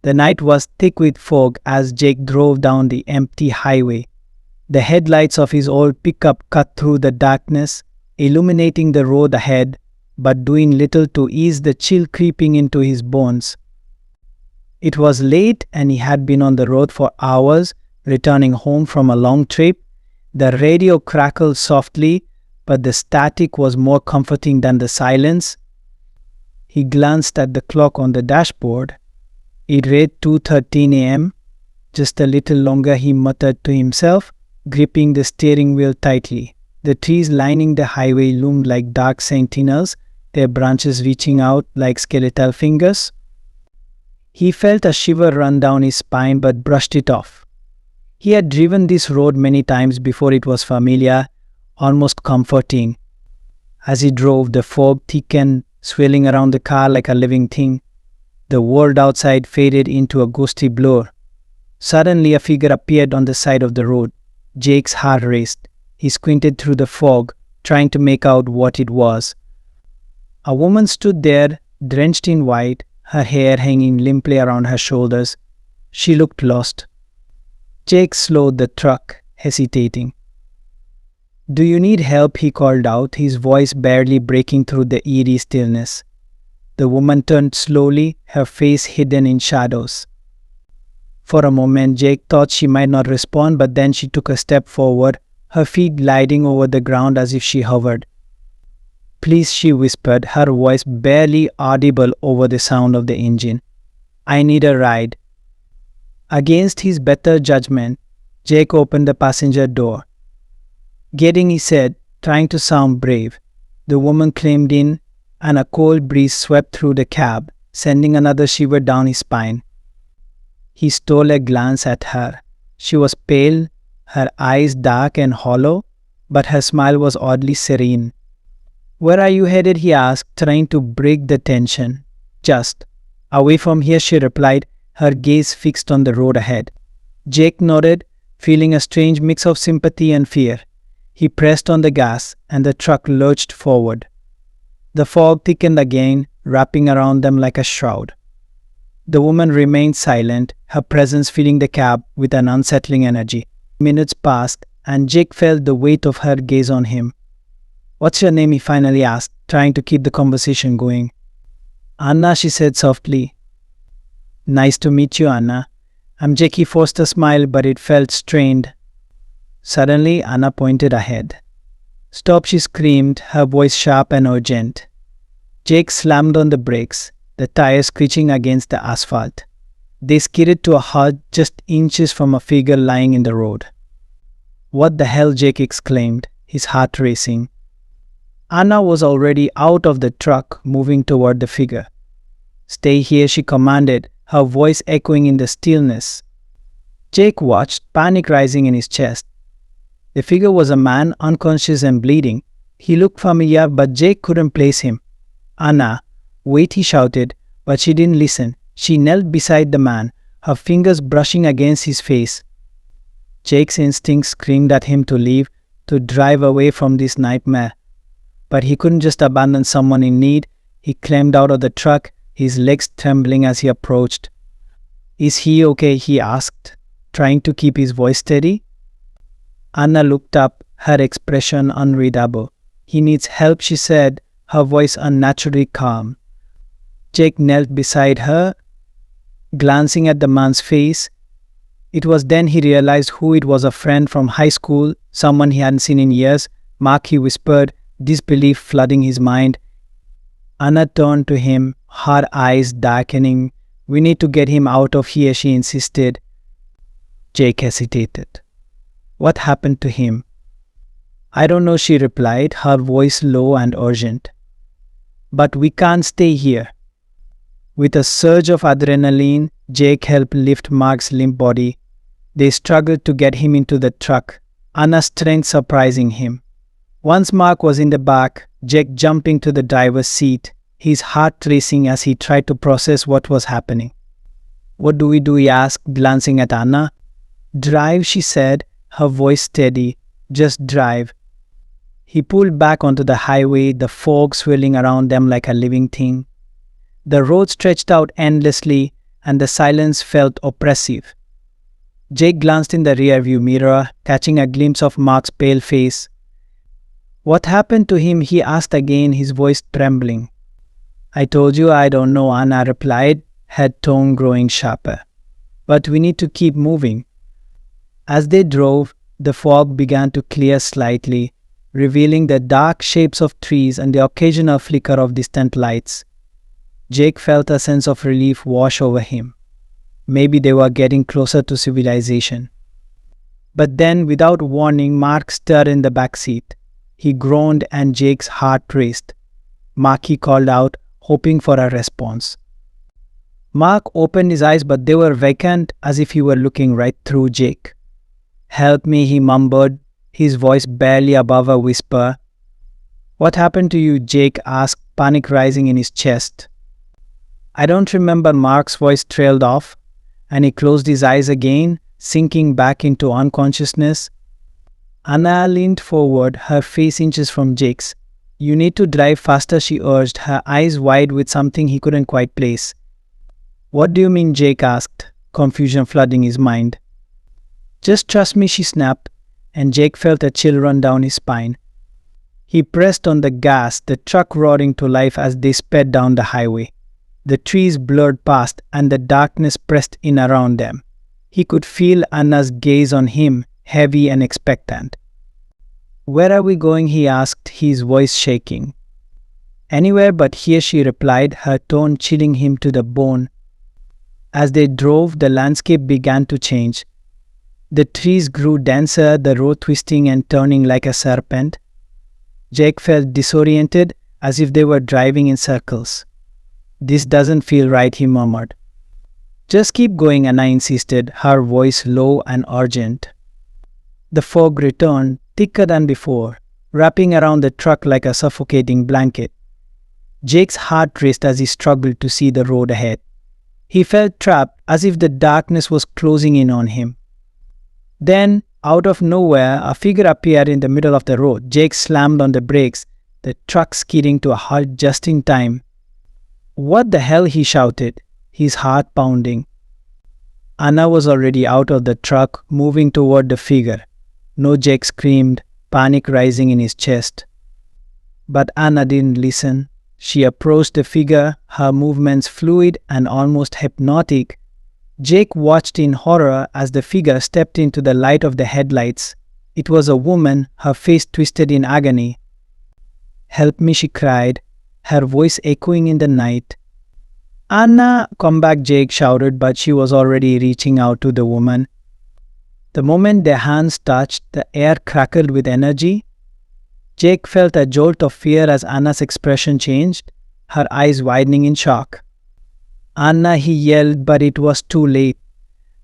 The night was thick with fog as Jake drove down the empty highway. The headlights of his old pickup cut through the darkness, illuminating the road ahead, but doing little to ease the chill creeping into his bones. It was late and he had been on the road for hours, returning home from a long trip. The radio crackled softly, but the static was more comforting than the silence. He glanced at the clock on the dashboard. It read 2:13 a.m. Just a little longer, he muttered to himself, gripping the steering wheel tightly. The trees lining the highway loomed like dark sentinels, their branches reaching out like skeletal fingers. He felt a shiver run down his spine but brushed it off. He had driven this road many times before. It was familiar, almost comforting. As he drove, the fog thickened, swirling around the car like a living thing. The world outside faded into a ghostly blur. Suddenly, a figure appeared on the side of the road. Jake's heart raced. He squinted through the fog, trying to make out what it was. A woman stood there, drenched in white, her hair hanging limply around her shoulders. She looked lost. Jake slowed the truck, hesitating. "Do you need help?" he called out, his voice barely breaking through the eerie stillness. The woman turned slowly, her face hidden in shadows. For a moment, Jake thought she might not respond, but then she took a step forward, her feet gliding over the ground as if she hovered. "Please," she whispered, her voice barely audible over the sound of the engine. "I need a ride." Against his better judgment, Jake opened the passenger door. "Get in," he said, trying to sound brave. The woman climbed in, and a cold breeze swept through the cab, sending another shiver down his spine. He stole a glance at her. She was pale, her eyes dark and hollow, but her smile was oddly serene. "Where are you headed?" he asked, trying to break the tension. "Just away from here," she replied, her gaze fixed on the road ahead. Jake nodded, feeling a strange mix of sympathy and fear. He pressed on the gas, and the truck lurched forward. The fog thickened again, wrapping around them like a shroud. The woman remained silent, her presence filling the cab with an unsettling energy. Minutes passed, and Jake felt the weight of her gaze on him. "What's your name?" he finally asked, trying to keep the conversation going. "Anna," she said softly. "Nice to meet you, Anna." "I'm Jake." He forced a smile, but it felt strained. Suddenly, Anna pointed ahead. "Stop," she screamed, her voice sharp and urgent. Jake slammed on the brakes, the tires screeching against the asphalt. They skidded to a halt just inches from a figure lying in the road. "What the hell?" Jake exclaimed, his heart racing. Anna was already out of the truck, moving toward the figure. "Stay here," she commanded, her voice echoing in the stillness. Jake watched, panic rising in his chest. The figure was a man, unconscious and bleeding. He looked familiar, but Jake couldn't place him. "Anna, wait," he shouted, but she didn't listen. She knelt beside the man, her fingers brushing against his face. Jake's instincts screamed at him to leave, to drive away from this nightmare. But he couldn't just abandon someone in need. He climbed out of the truck, his legs trembling as he approached. "Is he okay?" he asked, trying to keep his voice steady. Anna looked up, her expression unreadable. "He needs help," she said, her voice unnaturally calm. Jake knelt beside her, glancing at the man's face. It was then he realized who it was, a friend from high school, someone he hadn't seen in years. "Mark," he whispered, disbelief flooding his mind. Anna turned to him, her eyes darkening. "We need to get him out of here," she insisted. Jake hesitated. "What happened to him?" "I don't know," she replied, her voice low and urgent. "But we can't stay here." With a surge of adrenaline, Jake helped lift Mark's limp body. They struggled to get him into the truck, Anna's strength surprising him. Once Mark was in the back, Jake jumped into the driver's seat, his heart racing as he tried to process what was happening. "What do we do?" he asked, glancing at Anna. "Drive," she said, her voice steady. "Just drive." He pulled back onto the highway, the fog swirling around them like a living thing. The road stretched out endlessly, and the silence felt oppressive. Jake glanced in the rearview mirror, catching a glimpse of Mark's pale face. "What happened to him?" he asked again, his voice trembling. "I told you I don't know," Anna replied, her tone growing sharper. "But we need to keep moving." As they drove, the fog began to clear slightly, revealing the dark shapes of trees and the occasional flicker of distant lights. Jake felt a sense of relief wash over him. Maybe they were getting closer to civilization. But then, without warning, Mark stirred in the back seat. He groaned and Jake's heart raced. "Mark," he called out, hoping for a response. Mark opened his eyes, but they were vacant, as if he were looking right through Jake. "Help me," he mumbled, his voice barely above a whisper. "What happened to you?" Jake asked, panic rising in his chest. "I don't remember." Mark's voice trailed off, and he closed his eyes again, sinking back into unconsciousness. Anna leaned forward, her face inches from Jake's. "You need to drive faster," she urged, her eyes wide with something he couldn't quite place. "What do you mean?" Jake asked, confusion flooding his mind. "Just trust me," she snapped, and Jake felt a chill run down his spine. He pressed on the gas, the truck roaring to life as they sped down the highway. The trees blurred past and the darkness pressed in around them. He could feel Anna's gaze on him, heavy and expectant. "Where are we going?" he asked, his voice shaking. "Anywhere but here," she replied, her tone chilling him to the bone. As they drove, the landscape began to change. The trees grew denser, the road twisting and turning like a serpent. Jake felt disoriented, as if they were driving in circles. "This doesn't feel right," he murmured. "Just keep going," Anna insisted, her voice low and urgent. The fog returned, thicker than before, wrapping around the truck like a suffocating blanket. Jake's heart raced as he struggled to see the road ahead. He felt trapped, as if the darkness was closing in on him. Then, out of nowhere, a figure appeared in the middle of the road. Jake slammed on the brakes, the truck skidding to a halt just in time. "What the hell?" he shouted, his heart pounding. Anna was already out of the truck, moving toward the figure. "No," Jake screamed, panic rising in his chest. But Anna didn't listen. She approached the figure, her movements fluid and almost hypnotic. Jake watched in horror as the figure stepped into the light of the headlights. It was a woman, her face twisted in agony. "Help me," she cried, her voice echoing in the night. "Anna, come back," Jake shouted, but she was already reaching out to the woman. The moment their hands touched, the air crackled with energy. Jake felt a jolt of fear as Anna's expression changed, her eyes widening in shock. "Anna," he yelled, but it was too late.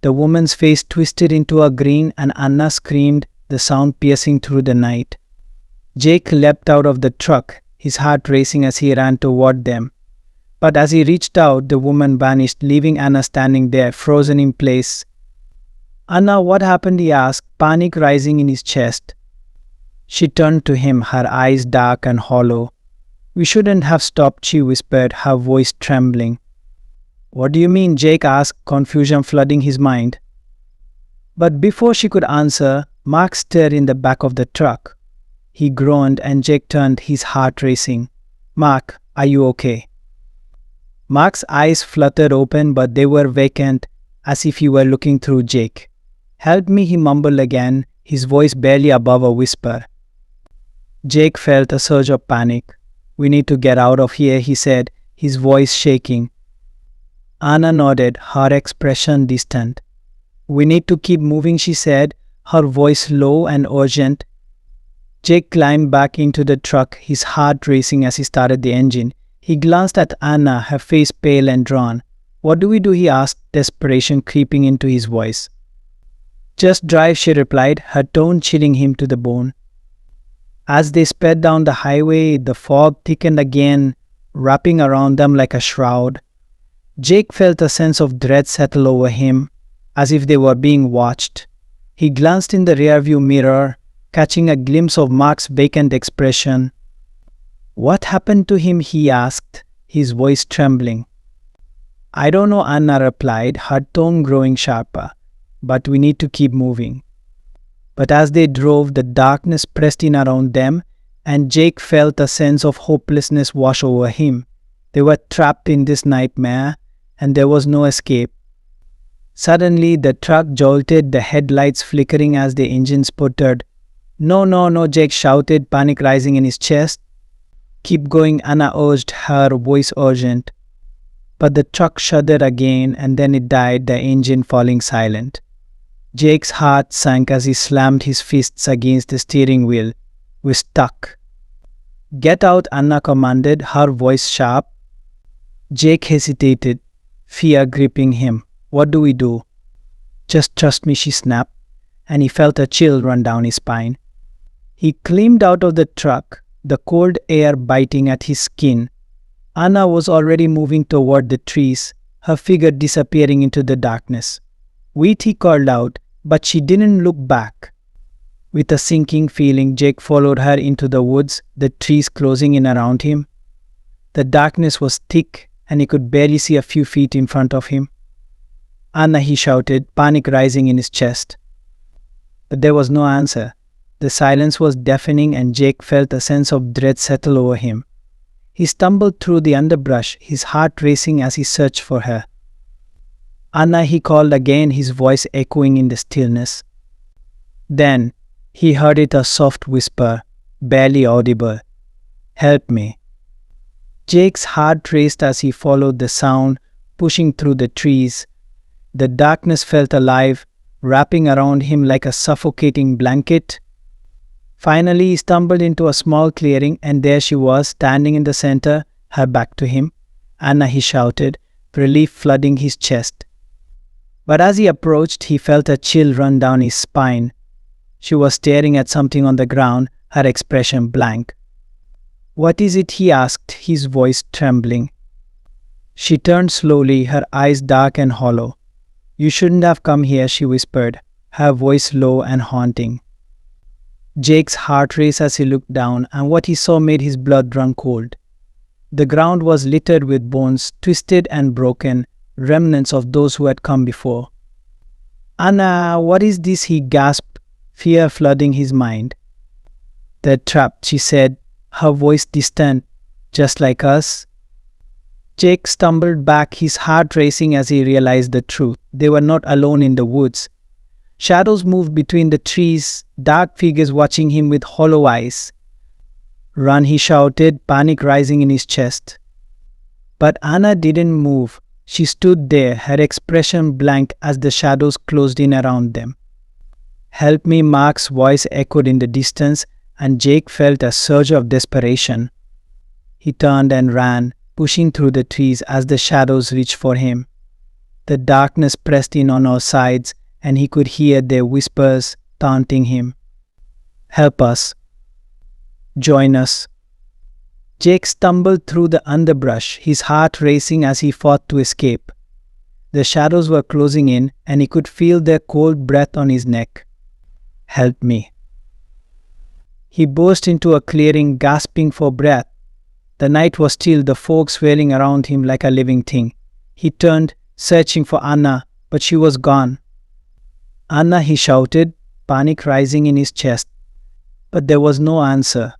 The woman's face twisted into a grin and Anna screamed, the sound piercing through the night. Jake leapt out of the truck, his heart racing as he ran toward them. But as he reached out, the woman vanished, leaving Anna standing there, frozen in place. "Anna, what happened?" he asked, panic rising in his chest. She turned to him, her eyes dark and hollow. "We shouldn't have stopped," she whispered, her voice trembling. "What do you mean?" Jake asked, confusion flooding his mind. But before she could answer, Mark stared in the back of the truck. He groaned and Jake turned, his heart racing. "Mark, are you okay?" Mark's eyes fluttered open, but they were vacant, as if he were looking through Jake. "Help me," he mumbled again, his voice barely above a whisper. Jake felt a surge of panic. "We need to get out of here," he said, his voice shaking. Anna nodded, her expression distant. "We need to keep moving," she said, her voice low and urgent. Jake climbed back into the truck, his heart racing as he started the engine. He glanced at Anna, her face pale and drawn. "What do we do?" he asked, desperation creeping into his voice. "Just drive," she replied, her tone chilling him to the bone. As they sped down the highway, the fog thickened again, wrapping around them like a shroud. Jake felt a sense of dread settle over him, as if they were being watched. He glanced in the rearview mirror, catching a glimpse of Mark's vacant expression. "What happened to him?" he asked, his voice trembling. I don't know, Anna replied, her tone growing sharper. But we need to keep moving. But as they drove, the darkness pressed in around them, and Jake felt a sense of hopelessness wash over him. They were trapped in this nightmare, and there was no escape. Suddenly, the truck jolted, the headlights flickering as the engine sputtered. No, no, no, Jake shouted, panic rising in his chest. Keep going, Anna urged, her voice urgent. But the truck shuddered again, and then it died, the engine falling silent. Jake's heart sank as he slammed his fists against the steering wheel. We're stuck. Get out, Anna commanded, her voice sharp. Jake hesitated, fear gripping him. What do we do? Just trust me, she snapped, and he felt a chill run down his spine. He climbed out of the truck, the cold air biting at his skin. Anna was already moving toward the trees, her figure disappearing into the darkness. Wait, he called out, but she didn't look back. With a sinking feeling, Jake followed her into the woods, the trees closing in around him. The darkness was thick, and he could barely see a few feet in front of him. Anna, he shouted, panic rising in his chest. But there was no answer. The silence was deafening, and Jake felt a sense of dread settle over him. He stumbled through the underbrush, his heart racing as he searched for her. Anna, he called again, his voice echoing in the stillness. Then he heard it, a soft whisper, barely audible. Help me. Jake's heart raced as he followed the sound, pushing through the trees. The darkness felt alive, wrapping around him like a suffocating blanket. Finally, he stumbled into a small clearing, and there she was, standing in the center, her back to him. Anna, he shouted, relief flooding his chest. But as he approached, he felt a chill run down his spine. She was staring at something on the ground, her expression blank. What is it? He asked, his voice trembling. She turned slowly, her eyes dark and hollow. You shouldn't have come here, she whispered, her voice low and haunting. Jake's heart raced as he looked down, and what he saw made his blood run cold. The ground was littered with bones, twisted and broken, remnants of those who had come before. Anna, what is this? He gasped, fear flooding his mind. They're trapped, she said, her voice distant, just like us. Jake stumbled back, his heart racing as he realized the truth. They were not alone in the woods. Shadows moved between the trees, dark figures watching him with hollow eyes. Run, he shouted, panic rising in his chest. But Anna didn't move. She stood there, her expression blank as the shadows closed in around them. Help me, Mark's voice echoed in the distance, and Jake felt a surge of desperation. He turned and ran, pushing through the trees as the shadows reached for him. The darkness pressed in on all sides, and he could hear their whispers taunting him. Help us. Join us. Jake stumbled through the underbrush, his heart racing as he fought to escape. The shadows were closing in, and he could feel their cold breath on his neck. Help me. He burst into a clearing, gasping for breath. The night was still, the fog swirling around him like a living thing. He turned, searching for Anna, but she was gone. Anna, he shouted, panic rising in his chest. But there was no answer.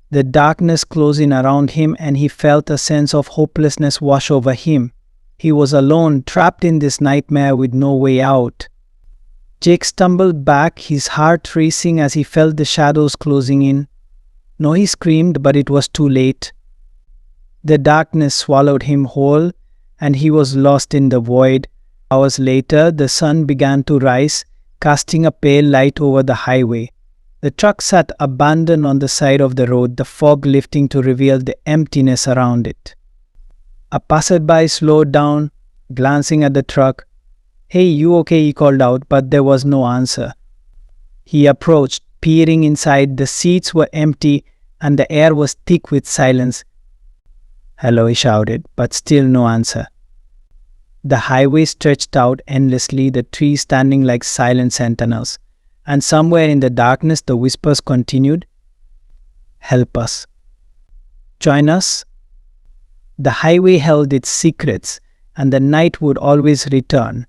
The darkness closed in around him, and he felt a sense of hopelessness wash over him. He was alone, trapped in this nightmare with no way out. Jake stumbled back, his heart racing as he felt the shadows closing in. No, he screamed, but it was too late. The darkness swallowed him whole, and he was lost in the void. Hours later, the sun began to rise, casting a pale light over the highway. The truck sat abandoned on the side of the road, the fog lifting to reveal the emptiness around it. A passerby slowed down, glancing at the truck. Hey, you okay? He called out, but there was no answer. He approached, peering inside. The seats were empty, and the air was thick with silence. Hello, he shouted, but still no answer. The highway stretched out endlessly, the trees standing like silent sentinels. And somewhere in the darkness, the whispers continued. Help us. Join us. The highway held its secrets, and the night would always return.